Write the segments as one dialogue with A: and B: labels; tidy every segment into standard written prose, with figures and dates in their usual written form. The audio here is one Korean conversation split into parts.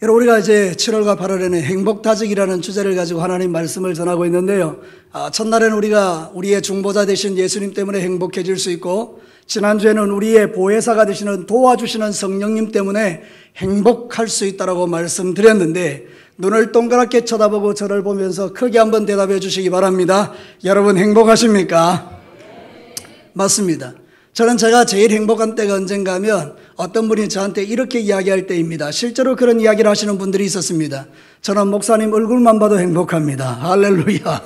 A: 여러분, 우리가 이제 7월과 8월에는 행복다지기라는 주제를 가지고 하나님 말씀을 전하고 있는데요. 첫날에는 우리가 우리의 중보자 되신 예수님 때문에 행복해질 수 있고, 지난주에는 우리의 보혜사가 되시는 도와주시는 성령님 때문에 행복할 수 있다라고 말씀드렸는데, 눈을 동그랗게 쳐다보고 저를 보면서 크게 한번 대답해 주시기 바랍니다. 여러분 행복하십니까? 맞습니다. 저는 제가 제일 행복한 때가 언젠가 하면 어떤 분이 저한테 이렇게 이야기할 때입니다. 실제로 그런 이야기를 하시는 분들이 있었습니다. 저는 목사님 얼굴만 봐도 행복합니다. 할렐루야.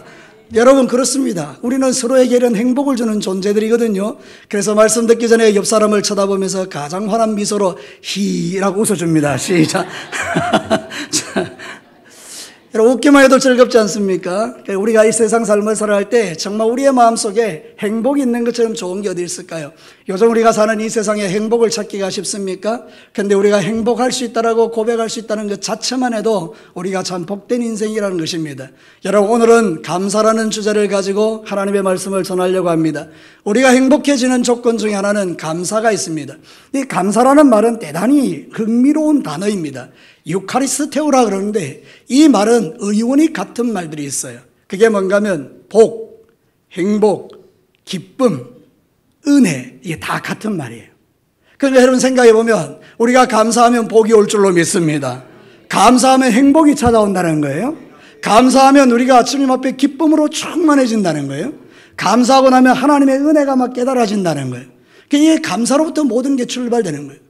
A: 여러분 그렇습니다. 우리는 서로에게 이런 행복을 주는 존재들이거든요. 그래서 말씀 듣기 전에 옆 사람을 쳐다보면서 가장 환한 미소로 히라고 웃어줍니다. 시작. 여러분 웃기만 해도 즐겁지 않습니까? 우리가 이 세상 삶을 살아갈 때 정말 우리의 마음속에 행복이 있는 것처럼 좋은 게 어디 있을까요? 요즘 우리가 사는 이 세상에 행복을 찾기가 쉽습니까? 근데 우리가 행복할 수 있다라고 고백할 수 있다는 것 자체만 해도 우리가 참 복된 인생이라는 것입니다. 여러분 오늘은 감사라는 주제를 가지고 하나님의 말씀을 전하려고 합니다. 우리가 행복해지는 조건 중에 하나는 감사가 있습니다. 이 감사라는 말은 대단히 흥미로운 단어입니다. 유카리스테오라 그러는데 이 말은 의원이 같은 말들이 있어요. 그게 뭔가 하면 복, 행복, 기쁨, 은혜, 이게 다 같은 말이에요. 그러니까 여러분 생각해 보면 우리가 감사하면 복이 올 줄로 믿습니다. 감사하면 행복이 찾아온다는 거예요. 감사하면 우리가 주님 앞에 기쁨으로 충만해진다는 거예요. 감사하고 나면 하나님의 은혜가 막 깨달아진다는 거예요. 이 감사로부터 모든 게 출발되는 거예요.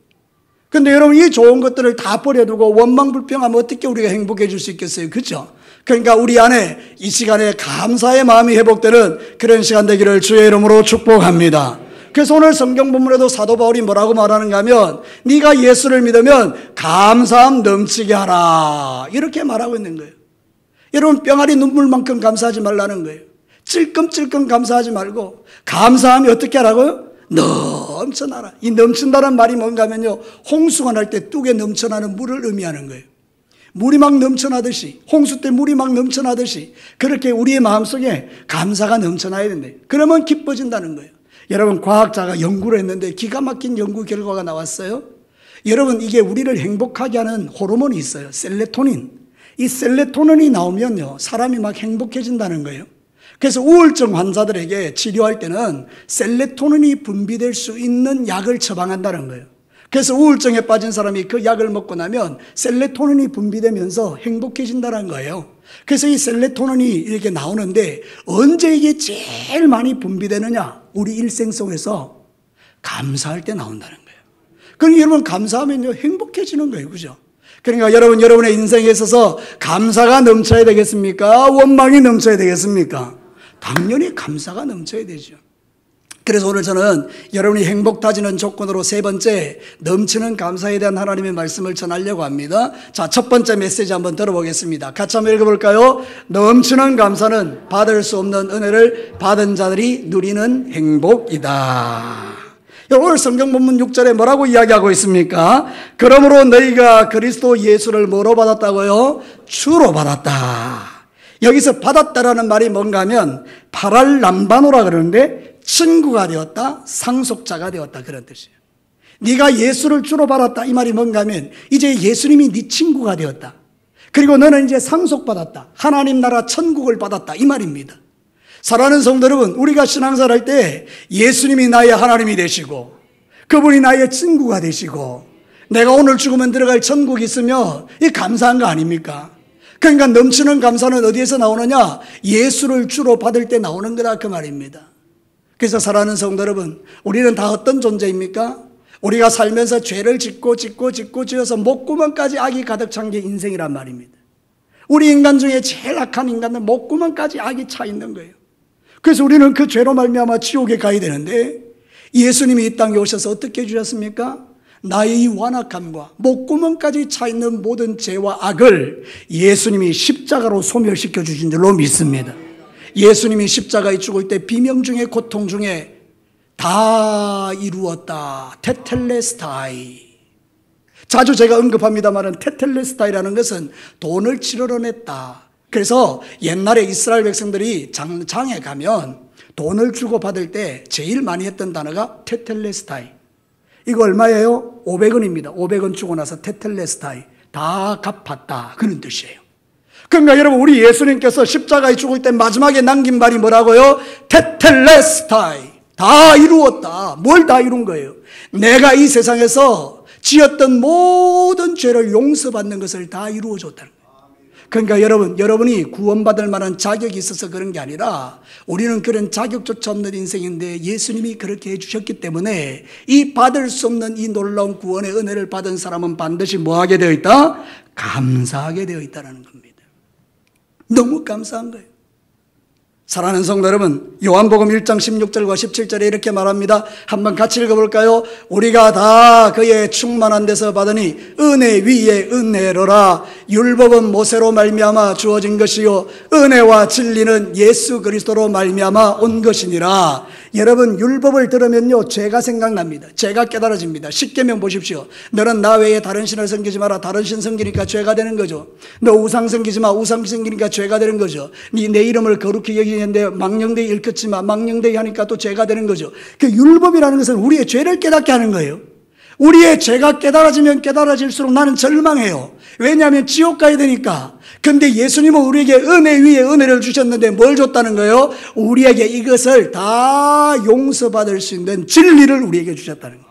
A: 근데 여러분 이 좋은 것들을 다 버려두고 원망불평하면 어떻게 우리가 행복해질 수 있겠어요? 그렇죠? 그러니까 우리 안에 이 시간에 감사의 마음이 회복되는 그런 시간 되기를 주의 이름으로 축복합니다. 그래서 오늘 성경 본문에도 사도 바울이 뭐라고 말하는가 하면 네가 예수를 믿으면 감사함 넘치게 하라 이렇게 말하고 있는 거예요. 여러분 뿅아리 눈물만큼 감사하지 말라는 거예요. 찔끔찔끔 감사하지 말고 감사함이 어떻게 하라고요? 넘쳐나라. 이 넘친다는 말이 뭔가 하면요, 홍수가 날 때 뚝에 넘쳐나는 물을 의미하는 거예요. 물이 막 넘쳐나듯이, 홍수 때 물이 막 넘쳐나듯이 그렇게 우리의 마음속에 감사가 넘쳐나야 된대요. 그러면 기뻐진다는 거예요. 여러분 과학자가 연구를 했는데 기가 막힌 연구 결과가 나왔어요. 여러분 이게 우리를 행복하게 하는 호르몬이 있어요. 셀레토닌. 이 셀레토닌이 나오면요 사람이 막 행복해진다는 거예요. 그래서 우울증 환자들에게 치료할 때는 셀레토닌이 분비될 수 있는 약을 처방한다는 거예요. 그래서 우울증에 빠진 사람이 그 약을 먹고 나면 셀레토닌이 분비되면서 행복해진다는 거예요. 그래서 이 셀레토닌이 이렇게 나오는데 언제 이게 제일 많이 분비되느냐? 우리 일생 속에서 감사할 때 나온다는 거예요. 그러니까 여러분 감사하면요 행복해지는 거예요. 그죠? 그러니까 여러분의 인생에 있어서 감사가 넘쳐야 되겠습니까? 원망이 넘쳐야 되겠습니까? 당연히 감사가 넘쳐야 되죠. 그래서 오늘 저는 여러분이 행복다지는 조건으로 세 번째 넘치는 감사에 대한 하나님의 말씀을 전하려고 합니다. 자, 첫 번째 메시지 한번 들어보겠습니다. 같이 한번 읽어볼까요? 넘치는 감사는 받을 수 없는 은혜를 받은 자들이 누리는 행복이다. 오늘 성경 본문 6절에 뭐라고 이야기하고 있습니까? 그러므로 너희가 그리스도 예수를 뭐로 받았다고요? 주로 받았다. 여기서 받았다라는 말이 뭔가 하면 파랄람바노라 그러는데 친구가 되었다, 상속자가 되었다 그런 뜻이에요. 네가 예수를 주로 받았다 이 말이 뭔가 하면 이제 예수님이 네 친구가 되었다. 그리고 너는 이제 상속받았다. 하나님 나라 천국을 받았다 이 말입니다. 사랑하는 성도 여러분, 우리가 신앙생활 할 때 예수님이 나의 하나님이 되시고 그분이 나의 친구가 되시고 내가 오늘 죽으면 들어갈 천국이 있으면 이 감사한 거 아닙니까? 그러니까 넘치는 감사는 어디에서 나오느냐? 예수를 주로 받을 때 나오는 거다 그 말입니다. 그래서 사랑하는 성도 여러분, 우리는 다 어떤 존재입니까? 우리가 살면서 죄를 짓고 지어서 목구멍까지 악이 가득 찬 게 인생이란 말입니다. 우리 인간 중에 제일 악한 인간은 목구멍까지 악이 차 있는 거예요. 그래서 우리는 그 죄로 말미암아 지옥에 가야 되는데 예수님이 이 땅에 오셔서 어떻게 해주셨습니까? 나의 이 완악함과 목구멍까지 차 있는 모든 죄와 악을 예수님이 십자가로 소멸시켜 주신 줄로 믿습니다. 예수님이 십자가에 죽을 때 비명 중에 고통 중에 다 이루었다. 테텔레스타이. 자주 제가 언급합니다만 테텔레스타이라는 것은 돈을 치르러 냈다. 그래서 옛날에 이스라엘 백성들이 장에 가면 돈을 주고 받을 때 제일 많이 했던 단어가 테텔레스타이. 이거 얼마예요? 500원입니다. 500원 주고 나서 테텔레스타이. 다 갚았다, 그런 뜻이에요. 그러니까 여러분, 우리 예수님께서 십자가에 죽을 때 마지막에 남긴 말이 뭐라고요? 테텔레스타이, 다 이루었다. 뭘 다 이룬 거예요? 내가 이 세상에서 지었던 모든 죄를 용서받는 것을 다 이루어줬다는 거예요. 그러니까 여러분이 구원받을 만한 자격이 있어서 그런 게 아니라 우리는 그런 자격조차 없는 인생인데 예수님이 그렇게 해주셨기 때문에 이 받을 수 없는 이 놀라운 구원의 은혜를 받은 사람은 반드시 뭐하게 되어 있다? 감사하게 되어 있다는 겁니다. 너무 감사한 거예요. 사랑하는 성도 여러분, 요한복음 1장 16절과 17절에 이렇게 말합니다. 한번 같이 읽어볼까요? 우리가 다 그의 충만한 데서 받으니 은혜 위에 은혜로라. 율법은 모세로 말미암아 주어진 것이요 은혜와 진리는 예수 그리스도로 말미암아 온 것이니라. 여러분, 율법을 들으면요 죄가 생각납니다. 죄가 깨달아집니다. 십계명 보십시오. 너는 나 외에 다른 신을 섬기지 마라. 다른 신 섬기니까 죄가 되는 거죠. 너 우상 섬기지 마. 우상 섬기니까 죄가 되는 거죠. 네 내 이름을 거룩히 여기는데 망령되이 일컫지 마. 망령되이 하니까 또 죄가 되는 거죠. 그 율법이라는 것은 우리의 죄를 깨닫게 하는 거예요. 우리의 죄가 깨달아지면 깨달아질수록 나는 절망해요. 왜냐하면 지옥 가야 되니까. 근데 예수님은 우리에게 은혜 위에 은혜를 주셨는데 뭘 줬다는 거예요? 우리에게 이것을 다 용서받을 수 있는 진리를 우리에게 주셨다는 거예요.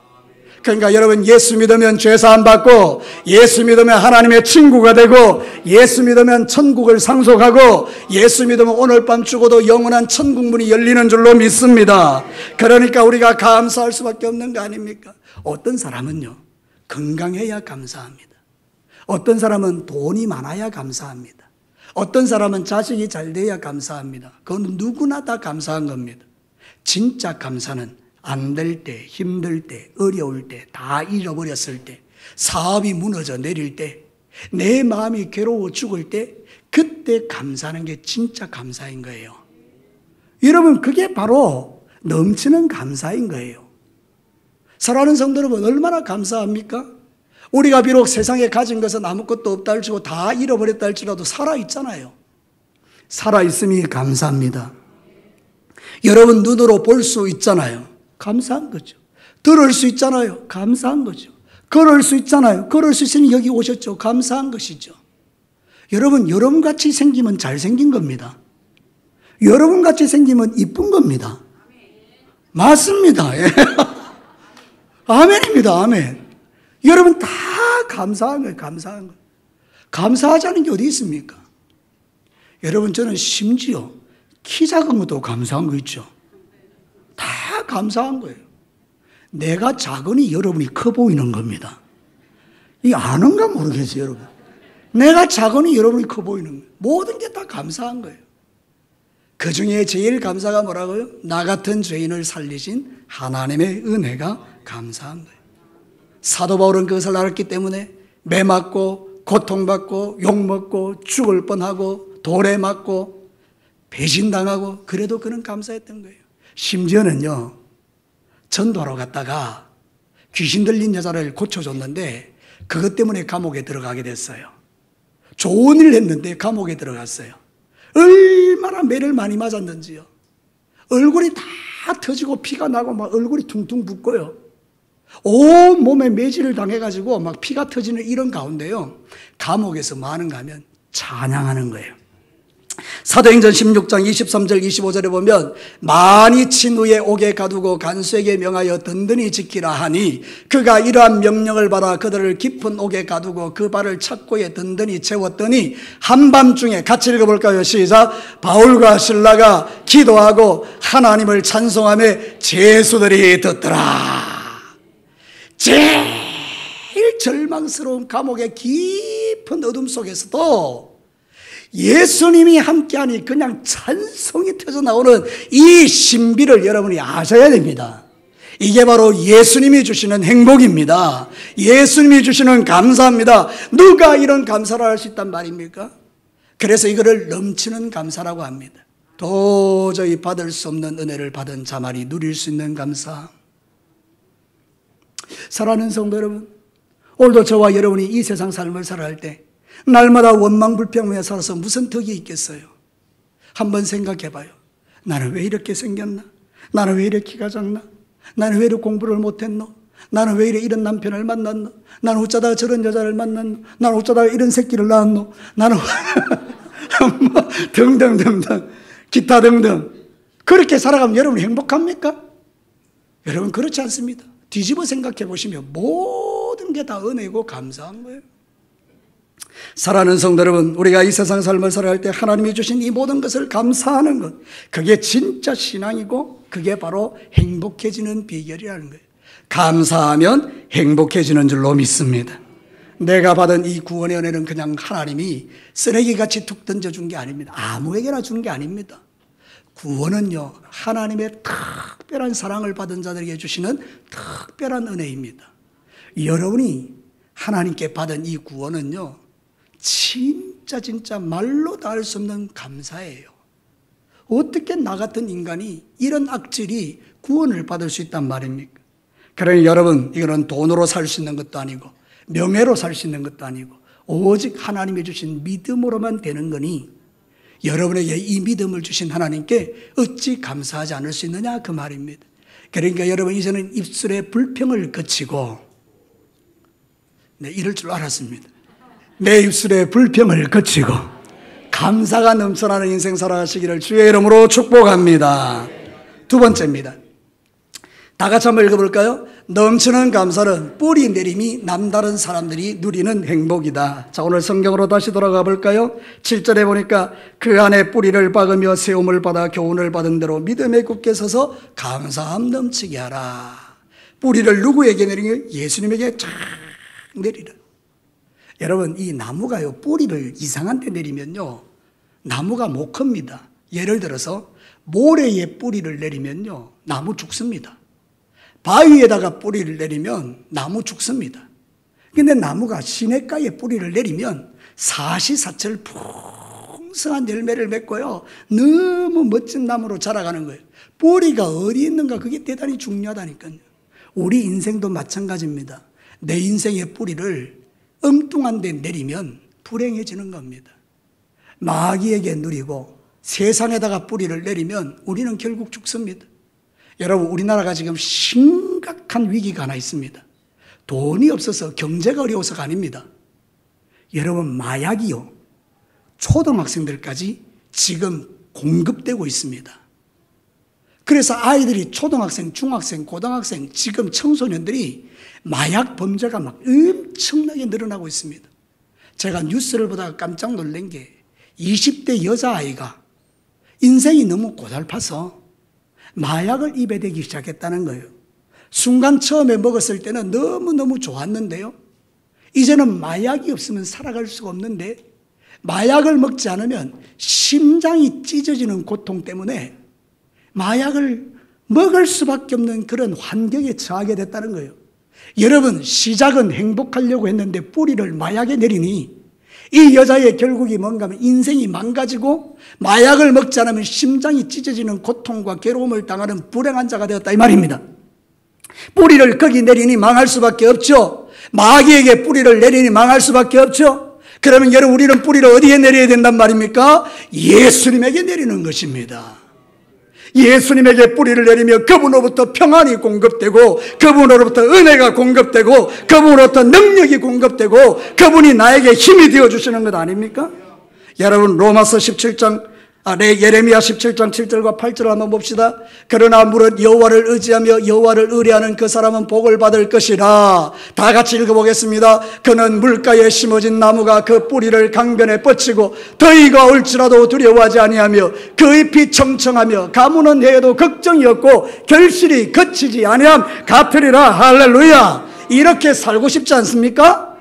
A: 그러니까 여러분, 예수 믿으면 죄사함 받고, 예수 믿으면 하나님의 친구가 되고, 예수 믿으면 천국을 상속하고, 예수 믿으면 오늘 밤 죽어도 영원한 천국문이 열리는 줄로 믿습니다. 그러니까 우리가 감사할 수밖에 없는 거 아닙니까? 어떤 사람은요 건강해야 감사합니다. 어떤 사람은 돈이 많아야 감사합니다. 어떤 사람은 자식이 잘 돼야 감사합니다. 그건 누구나 다 감사한 겁니다. 진짜 감사는 안 될 때, 힘들 때, 어려울 때, 다 잃어버렸을 때, 사업이 무너져 내릴 때, 내 마음이 괴로워 죽을 때, 그때 감사하는 게 진짜 감사인 거예요. 여러분, 그게 바로 넘치는 감사인 거예요. 사랑하는 성도 여러분, 얼마나 감사합니까? 우리가 비록 세상에 가진 것은 아무것도 없다 할지라도, 다 잃어버렸다 할지라도 살아있잖아요. 살아있음이 감사합니다. 여러분, 눈으로 볼 수 있잖아요. 감사한 거죠. 들을 수 있잖아요. 감사한 거죠. 걸을 수 있잖아요. 걸을 수 있으니 여기 오셨죠. 감사한 것이죠. 여러분, 여러분같이 생기면 잘생긴 겁니다. 여러분같이 생기면 이쁜 겁니다. 맞습니다. 예. 아멘입니다. 아멘. 여러분 다 감사한 거예요. 감사한 거예요. 감사하지 않은 게 어디 있습니까? 여러분, 저는 심지어 키 작은 것도 감사한 거 있죠. 다 감사한 거예요. 내가 작으니 여러분이 커 보이는 겁니다. 이게 아는가 모르겠어요, 여러분. 내가 작으니 여러분이 커 보이는 거예요. 모든 게 다 감사한 거예요. 그 중에 제일 감사가 뭐라고요? 나 같은 죄인을 살리신 하나님의 은혜가 감사한 거예요. 사도 바울은 그것을 알았기 때문에 매 맞고 고통받고 욕먹고 죽을 뻔하고 돌에 맞고 배신당하고 그래도 그는 감사했던 거예요. 심지어는요, 전도하러 갔다가 귀신 들린 여자를 고쳐줬는데 그것 때문에 감옥에 들어가게 됐어요. 좋은 일을 했는데 감옥에 들어갔어요. 얼마나 매를 많이 맞았는지요. 얼굴이 다 터지고 피가 나고 막 얼굴이 퉁퉁 붓고요. 온 몸에 매질을 당해가지고 막 피가 터지는 이런 가운데요, 감옥에서 뭐 하는가 하면 찬양하는 거예요. 사도행전 16장 23절 25절에 보면 많이 친 후에 옥에 가두고 간수에게 명하여 든든히 지키라 하니 그가 이러한 명령을 받아 그들을 깊은 옥에 가두고 그 발을 착고에 든든히 채웠더니 한밤중에, 같이 읽어볼까요? 시작. 바울과 실라가 기도하고 하나님을 찬송하며 제수들이 듣더라. 제일 절망스러운 감옥의 깊은 어둠 속에서도 예수님이 함께하니 그냥 찬송이 터져나오는 이 신비를 여러분이 아셔야 됩니다. 이게 바로 예수님이 주시는 행복입니다. 예수님이 주시는 감사입니다. 누가 이런 감사를 할 수 있단 말입니까? 그래서 이거를 넘치는 감사라고 합니다. 도저히 받을 수 없는 은혜를 받은 자만이 누릴 수 있는 감사. 사랑하는 성도 여러분, 오늘도 저와 여러분이 이 세상 삶을 살아갈 때 날마다 원망불평하며 살아서 무슨 덕이 있겠어요? 한번 생각해 봐요. 나는 왜 이렇게 생겼나? 나는 왜 이렇게 키가 작나? 나는 왜 이렇게 공부를 못했노? 나는 왜 이런 남편을 만났노? 나는 어쩌다가 저런 여자를 만났노? 나는 어쩌다가 이런 새끼를 낳았노? 나는 뭐 등등등등 기타 등등. 그렇게 살아가면 여러분 행복합니까? 여러분 그렇지 않습니다. 뒤집어 생각해 보시면 모든 게 다 은혜고 감사한 거예요. 사랑하는 성도 여러분, 우리가 이 세상 삶을 살아갈 때 하나님이 주신 이 모든 것을 감사하는 것, 그게 진짜 신앙이고 그게 바로 행복해지는 비결이라는 거예요. 감사하면 행복해지는 줄로 믿습니다. 내가 받은 이 구원의 은혜는 그냥 하나님이 쓰레기같이 툭 던져준 게 아닙니다. 아무에게나 준 게 아닙니다. 구원은요, 하나님의 특별한 사랑을 받은 자들에게 주시는 특별한 은혜입니다. 여러분이 하나님께 받은 이 구원은요, 진짜 말로 다 할 수 없는 감사예요. 어떻게 나 같은 인간이 이런 악질이 구원을 받을 수 있단 말입니까? 그러니 여러분, 이거는 돈으로 살 수 있는 것도 아니고 명예로 살 수 있는 것도 아니고 오직 하나님이 주신 믿음으로만 되는 거니 여러분에게 이 믿음을 주신 하나님께 어찌 감사하지 않을 수 있느냐 그 말입니다. 그러니까 여러분 이제는 입술에 불평을 그치고 이럴 줄 알았습니다. 내 입술에 불평을 그치고 감사가 넘쳐나는 인생 살아가시기를 주의 이름으로 축복합니다. 두 번째입니다. 다 같이 한번 읽어볼까요? 넘치는 감사는 뿌리 내림이 남다른 사람들이 누리는 행복이다. 자, 오늘 성경으로 다시 돌아가 볼까요? 7절에 보니까 그 안에 뿌리를 박으며 세움을 받아 교훈을 받은 대로 믿음에 굳게 서서 감사함 넘치게 하라. 뿌리를 누구에게 내리냐? 예수님에게 쫙 내리라. 여러분, 이 나무가요, 뿌리를 이상한 데 내리면요, 나무가 못 큽니다. 예를 들어서 모래에 뿌리를 내리면요, 나무 죽습니다. 바위에다가 뿌리를 내리면 나무 죽습니다. 근데 나무가 시냇가에 뿌리를 내리면 사시사철 풍성한 열매를 맺고요, 너무 멋진 나무로 자라가는 거예요. 뿌리가 어디 있는가, 그게 대단히 중요하다니까요. 우리 인생도 마찬가지입니다. 내 인생의 뿌리를 엉뚱한 데 내리면 불행해지는 겁니다. 마귀에게 누리고 세상에다가 뿌리를 내리면 우리는 결국 죽습니다. 여러분, 우리나라가 지금 심각한 위기가 하나 있습니다. 돈이 없어서 경제가 어려워서가 아닙니다. 여러분, 마약이요, 초등학생들까지 지금 공급되고 있습니다. 그래서 아이들이 초등학생, 중학생, 고등학생, 지금 청소년들이 마약 범죄가 막 엄청나게 늘어나고 있습니다. 제가 뉴스를 보다가 깜짝 놀란 게 20대 여자아이가 인생이 너무 고달파서 마약을 입에 대기 시작했다는 거예요. 순간 처음에 먹었을 때는 너무너무 좋았는데요, 이제는 마약이 없으면 살아갈 수가 없는데 마약을 먹지 않으면 심장이 찢어지는 고통 때문에 마약을 먹을 수밖에 없는 그런 환경에 처하게 됐다는 거예요. 여러분, 시작은 행복하려고 했는데 뿌리를 마약에 내리니 이 여자의 결국이 뭔가 하면 인생이 망가지고 마약을 먹지 않으면 심장이 찢어지는 고통과 괴로움을 당하는 불행한 자가 되었다 이 말입니다. 뿌리를 거기 내리니 망할 수밖에 없죠. 마귀에게 뿌리를 내리니 망할 수밖에 없죠. 그러면 여러분, 우리는 뿌리를 어디에 내려야 된단 말입니까? 예수님에게 내리는 것입니다. 예수님에게 뿌리를 내리며 그분으로부터 평안이 공급되고 그분으로부터 은혜가 공급되고 그분으로부터 능력이 공급되고 그분이 나에게 힘이 되어주시는 것 아닙니까? 여러분, 로마서 17장 예레미야 17장 7절과 8절을 한번 봅시다. 그러나 무릇 여호와를 의지하며 여호와를 의뢰하는 그 사람은 복을 받을 것이라. 다 같이 읽어보겠습니다. 그는 물가에 심어진 나무가 그 뿌리를 강변에 뻗치고 더위가 올지라도 두려워하지 아니하며 그 잎이 청청하며 가무는 해에도 걱정이 없고 결실이 거치지 아니함 같으리라. 할렐루야. 이렇게 살고 싶지 않습니까?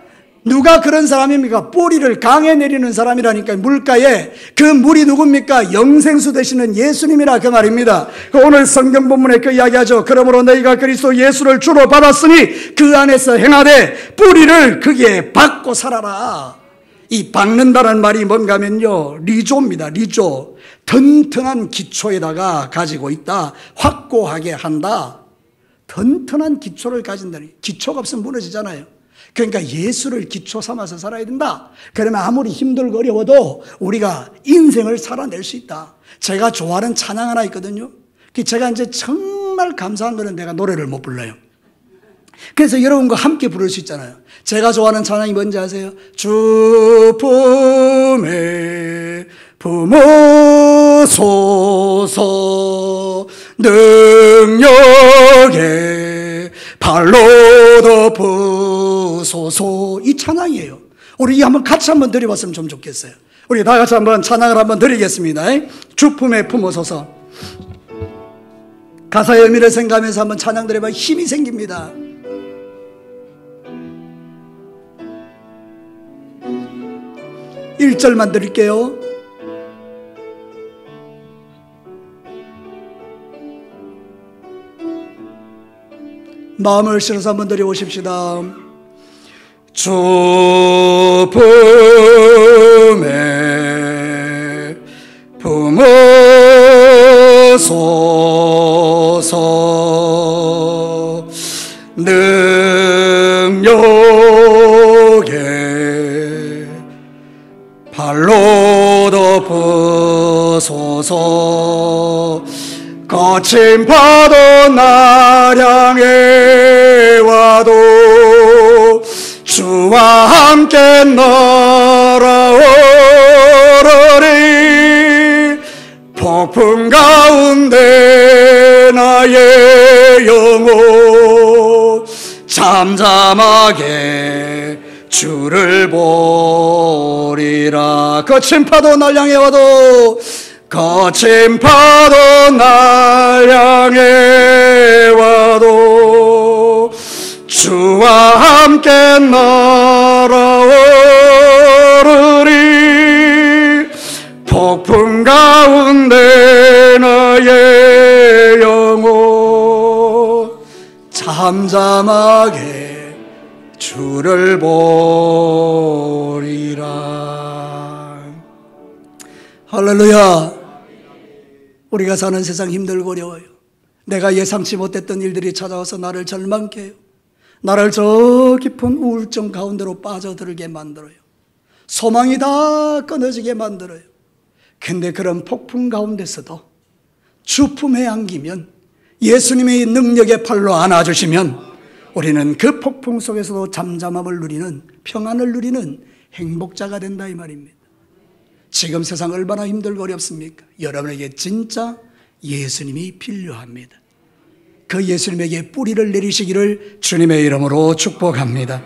A: 누가 그런 사람입니까? 뿌리를 강에 내리는 사람이라니까. 물가에 그 물이 누굽니까? 영생수 되시는 예수님이라 그 말입니다. 오늘 성경 본문에 그 이야기하죠. 그러므로 너희가 그리스도 예수를 주로 받았으니 그 안에서 행하되 뿌리를 거기에 박고 살아라. 이 박는다는 말이 뭔가 하면요, 리조입니다. 리조. 튼튼한 기초에다가 가지고 있다. 확고하게 한다. 튼튼한 기초를 가진다니. 기초가 없으면 무너지잖아요. 그러니까 예수를 기초 삼아서 살아야 된다. 그러면 아무리 힘들고 어려워도 우리가 인생을 살아낼 수 있다. 제가 좋아하는 찬양 하나 있거든요. 제가 이제 정말 감사한 거는 내가 노래를 못 불러요. 그래서 여러분과 함께 부를 수 있잖아요. 제가 좋아하는 찬양이 뭔지 아세요? 주품에 품으소서 능력에 발로 덮으소서. 이 찬양이에요. 우리 한번 같이 한번 드려봤으면 좀 좋겠어요. 우리 다 같이 한번 찬양을 한번 드리겠습니다. 주품에 품으소서. 가사의 의미를 생각하면서 한번 찬양 드려봐 힘이 생깁니다. 일 절만 드릴게요. 마음을 실어서 한번 드려보십시다. 주품에 품으소서 능력에 발로 덮으소서 거친 파도 날 향해 와도 주와 함께 날아오르리 폭풍 가운데 나의 영혼 잠잠하게 주를 보리라. 거친 파도 날 향해 와도 거친 파도 날 향해 와도 주와 함께 날아오르리 폭풍 가운데 나의 영혼 잠잠하게 주를 보리라. 할렐루야. 우리가 사는 세상 힘들고 어려워요. 내가 예상치 못했던 일들이 찾아와서 나를 절망케 해요. 나를 저 깊은 우울증 가운데로 빠져들게 만들어요. 소망이 다 끊어지게 만들어요. 근데 그런 폭풍 가운데서도 주품에 안기면 예수님의 능력의 팔로 안아주시면 우리는 그 폭풍 속에서도 잠잠함을 누리는 평안을 누리는 행복자가 된다 이 말입니다. 지금 세상 얼마나 힘들고 어렵습니까? 여러분에게 진짜 예수님이 필요합니다. 그 예수님에게 뿌리를 내리시기를 주님의 이름으로 축복합니다.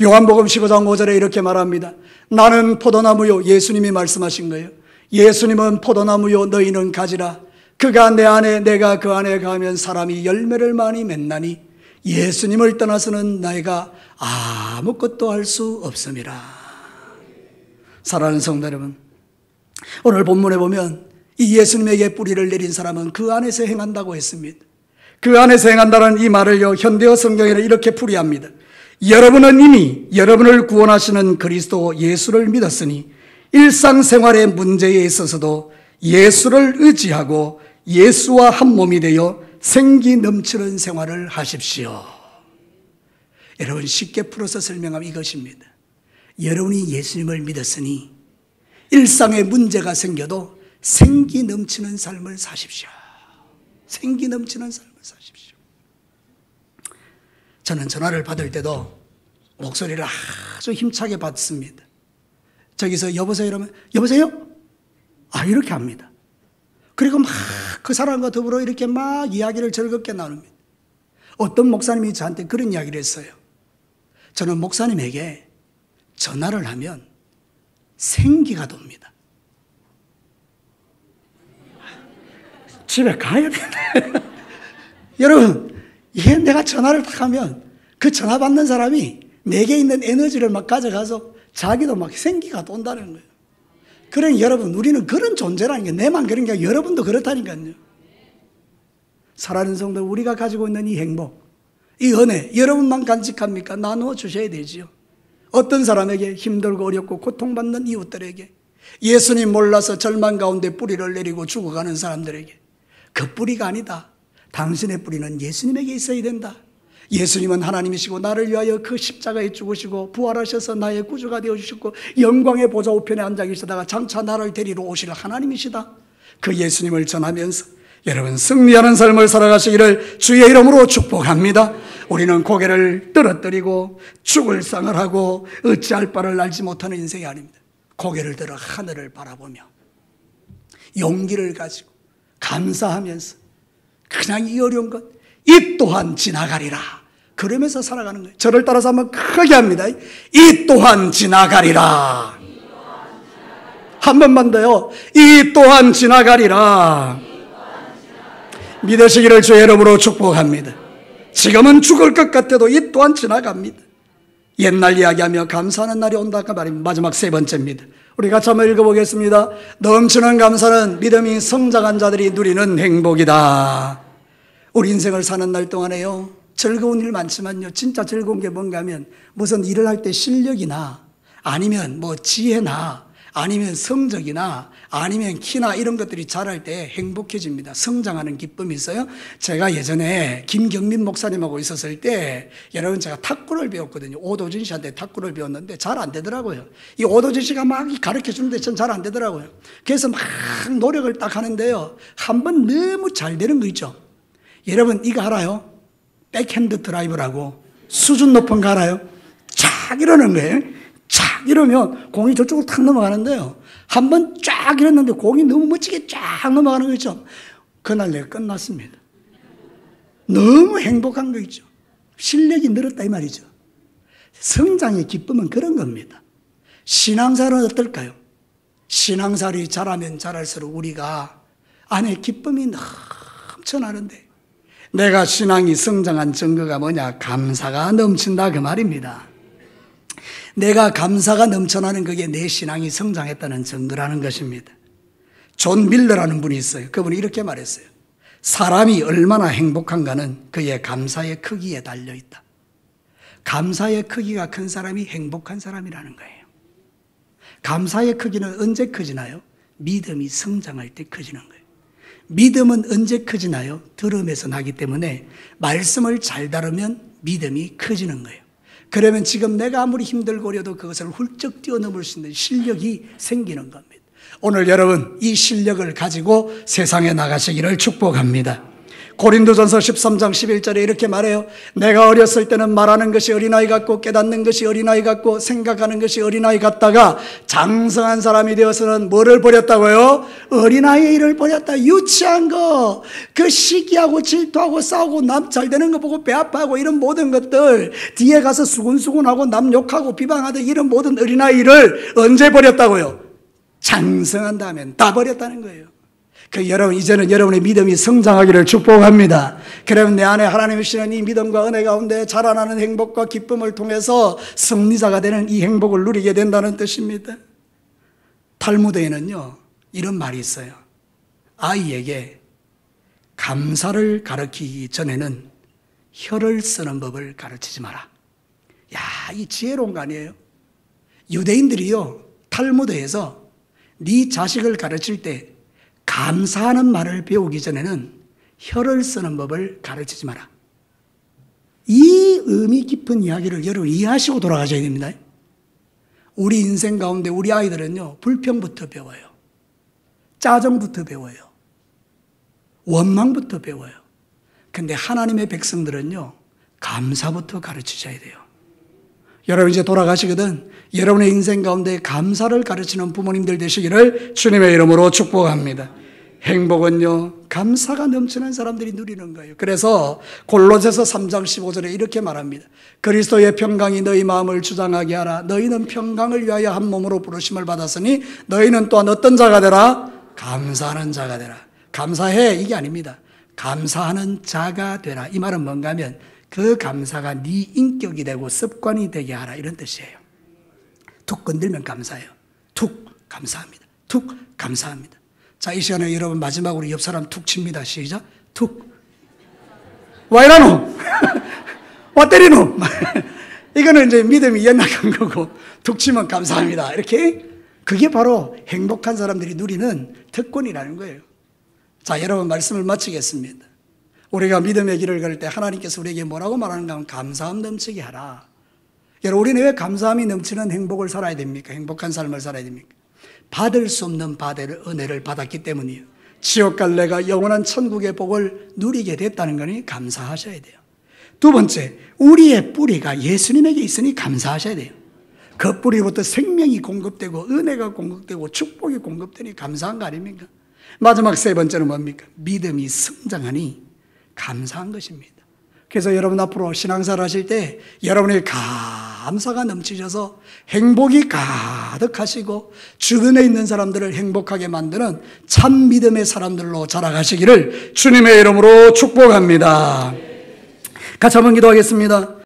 A: 요한복음 15장 5절에 이렇게 말합니다. 나는 포도나무요. 예수님이 말씀하신 거예요. 예수님은 포도나무요 너희는 가지라. 그가 내 안에 내가 그 안에 가면 사람이 열매를 많이 맺나니 예수님을 떠나서는 내가 아무것도 할 수 없음이라. 사랑하는 성도 여러분, 오늘 본문에 보면 이 예수님에게 뿌리를 내린 사람은 그 안에서 행한다고 했습니다. 그 안에서 행한다는 이 말을요 현대어 성경에는 이렇게 풀이합니다. 여러분은 이미 여러분을 구원하시는 그리스도 예수를 믿었으니 일상생활의 문제에 있어서도 예수를 의지하고 예수와 한 몸이 되어 생기 넘치는 생활을 하십시오. 여러분 쉽게 풀어서 설명하면 이것입니다. 여러분이 예수님을 믿었으니 일상에 문제가 생겨도 생기 넘치는 삶을 사십시오. 생기 넘치는 삶을 사십시오. 저는 전화를 받을 때도 목소리를 아주 힘차게 받습니다. 저기서 여보세요 이러면 여보세요? 이렇게 합니다. 그리고 막 그 사람과 더불어 이렇게 막 이야기를 즐겁게 나눕니다. 어떤 목사님이 저한테 그런 이야기를 했어요. 저는 목사님에게 전화를 하면 생기가 돕니다. 집에 가야 되네. 여러분, 이게 내가 전화를 딱 하면 그 전화 받는 사람이 내게 있는 에너지를 막 가져가서 자기도 막 생기가 돈다는 거예요. 그러니 여러분, 우리는 그런 존재라는 게 내만 그런 게 아니라 여러분도 그렇다니까요. 사랑하는 성도, 우리가 가지고 있는 이 행복, 이 은혜, 여러분만 간직합니까? 나누어 주셔야 되지요. 어떤 사람에게 힘들고 어렵고 고통받는 이웃들에게, 예수님 몰라서 절망 가운데 뿌리를 내리고 죽어가는 사람들에게, 그 뿌리가 아니다. 당신의 뿌리는 예수님에게 있어야 된다. 예수님은 하나님이시고 나를 위하여 그 십자가에 죽으시고 부활하셔서 나의 구주가 되어주셨고 영광의 보좌 우편에 앉아 계시다가 장차 나를 데리러 오실 하나님이시다. 그 예수님을 전하면서 여러분 승리하는 삶을 살아가시기를 주의 이름으로 축복합니다. 우리는 고개를 떨어뜨리고 죽을 상을 하고 어찌할 바를 알지 못하는 인생이 아닙니다. 고개를 들어 하늘을 바라보며 용기를 가지고 감사하면서 그냥 이 어려운 것, 이 또한 지나가리라 그러면서 살아가는 거예요. 저를 따라서 한번 크게 합니다. 이 또한 지나가리라. 한 번만 더요. 이 또한 지나가리라. 믿으시기를 주의 이름으로 축복합니다. 지금은 죽을 것 같아도 이 또한 지나갑니다. 옛날 이야기하며 감사하는 날이 온다 그 말입니다. 마지막 세 번째입니다. 우리 같이 한번 읽어보겠습니다. 넘치는 감사는 믿음이 성장한 자들이 누리는 행복이다. 우리 인생을 사는 날 동안에요, 즐거운 일 많지만요, 진짜 즐거운 게 뭔가 하면 무슨 일을 할 때 실력이나 아니면 뭐 지혜나 아니면 성적이나 아니면 키나 이런 것들이 자랄 때 행복해집니다. 성장하는 기쁨이 있어요. 제가 예전에 김경민 목사님하고 있었을 때 여러분 제가 탁구를 배웠거든요. 오도진 씨한테 탁구를 배웠는데 잘 안 되더라고요. 이 오도진 씨가 막 가르쳐 주는데 전 잘 안 되더라고요. 그래서 막 노력을 딱 하는데요, 한 번 너무 잘 되는 거 있죠. 여러분 이거 알아요? 백핸드 드라이브라고 수준 높은 거 알아요? 착 이러는 거예요. 착 이러면 공이 저쪽으로 탁 넘어가는데요, 한 번 쫙 이랬는데 공이 너무 멋지게 쫙 넘어가는 거 있죠. 그날 내가 끝났습니다. 너무 행복한 거 있죠. 실력이 늘었다 이 말이죠. 성장의 기쁨은 그런 겁니다. 신앙생활은 어떨까요? 신앙생활이 자라면 자랄수록 우리가 안에 기쁨이 넘쳐나는데, 내가 신앙이 성장한 증거가 뭐냐? 감사가 넘친다 그 말입니다. 내가 감사가 넘쳐나는 그게 내 신앙이 성장했다는 증거라는 것입니다. 존 밀러라는 분이 있어요. 그분이 이렇게 말했어요. 사람이 얼마나 행복한가는 그의 감사의 크기에 달려있다. 감사의 크기가 큰 사람이 행복한 사람이라는 거예요. 감사의 크기는 언제 커지나요? 믿음이 성장할 때 커지는 거예요. 믿음은 언제 커지나요? 들음에서 나기 때문에 말씀을 잘 다루면 믿음이 커지는 거예요. 그러면 지금 내가 아무리 힘들고려도 그것을 훌쩍 뛰어넘을 수 있는 실력이 생기는 겁니다. 오늘 여러분 이 실력을 가지고 세상에 나가시기를 축복합니다. 고린도전서 13장 11절에 이렇게 말해요. 내가 어렸을 때는 말하는 것이 어린아이 같고 깨닫는 것이 어린아이 같고 생각하는 것이 어린아이 같다가 장성한 사람이 되어서는 뭐를 버렸다고요? 어린아이의 일을 버렸다. 유치한 거, 그 시기하고 질투하고 싸우고 남 잘 되는 거 보고 배 아파하고 이런 모든 것들, 뒤에 가서 수군수군하고 남 욕하고 비방하던 이런 모든 어린아이 일을 언제 버렸다고요? 장성한 다음엔 다 버렸다는 거예요. 여러분 이제는 여러분의 믿음이 성장하기를 축복합니다. 그러면 내 안에 하나님이 주시는 이 믿음과 은혜 가운데 자라나는 행복과 기쁨을 통해서 승리자가 되는 이 행복을 누리게 된다는 뜻입니다. 탈무드에는요 이런 말이 있어요. 아이에게 감사를 가르치기 전에는 혀를 쓰는 법을 가르치지 마라. 야, 이 지혜로운 거 아니에요? 유대인들이요 탈무드에서 네 자식을 가르칠 때 감사하는 말을 배우기 전에는 혀를 쓰는 법을 가르치지 마라. 이 의미 깊은 이야기를 여러분 이해하시고 돌아가셔야 됩니다. 우리 인생 가운데 우리 아이들은요 불평부터 배워요. 짜증부터 배워요. 원망부터 배워요. 근데 하나님의 백성들은요 감사부터 가르치셔야 돼요. 여러분 이제 돌아가시거든 여러분의 인생 가운데 감사를 가르치는 부모님들 되시기를 주님의 이름으로 축복합니다. 행복은요 감사가 넘치는 사람들이 누리는 거예요. 그래서 골로새서 3장 15절에 이렇게 말합니다. 그리스도의 평강이 너희 마음을 주장하게 하라. 너희는 평강을 위하여 한 몸으로 부르심을 받았으니 너희는 또한 어떤 자가 되라? 감사하는 자가 되라. 감사해 이게 아닙니다. 감사하는 자가 되라. 이 말은 뭔가 하면 그 감사가 네 인격이 되고 습관이 되게 하라 이런 뜻이에요. 툭 건들면 감사해요. 툭 감사합니다. 툭 감사합니다. 자, 이 시간에 여러분 마지막으로 옆 사람 툭 칩니다. 시작. 툭. 와 이라노? 와 때리노? 이거는 이제 믿음이 연약한 거고 툭 치면 감사합니다. 이렇게 그게 바로 행복한 사람들이 누리는 특권이라는 거예요. 자, 여러분 말씀을 마치겠습니다. 우리가 믿음의 길을 걸 때 하나님께서 우리에게 뭐라고 말하는가 하면 감사함 넘치게 하라. 여러분 우리는 왜 감사함이 넘치는 행복을 살아야 됩니까? 행복한 삶을 살아야 됩니까? 받을 수 없는 은혜를 받았기 때문이에요. 지옥 갈 내가 영원한 천국의 복을 누리게 됐다는 거니 감사하셔야 돼요. 두 번째, 우리의 뿌리가 예수님에게 있으니 감사하셔야 돼요. 그 뿌리부터 생명이 공급되고 은혜가 공급되고 축복이 공급되니 감사한 거 아닙니까? 마지막 세 번째는 뭡니까? 믿음이 성장하니 감사한 것입니다. 그래서 여러분 앞으로 신앙생활 하실 때 여러분의 감사가 넘치셔서 행복이 가득하시고 주변에 있는 사람들을 행복하게 만드는 참 믿음의 사람들로 자라가시기를 주님의 이름으로 축복합니다. 같이 한번 기도하겠습니다.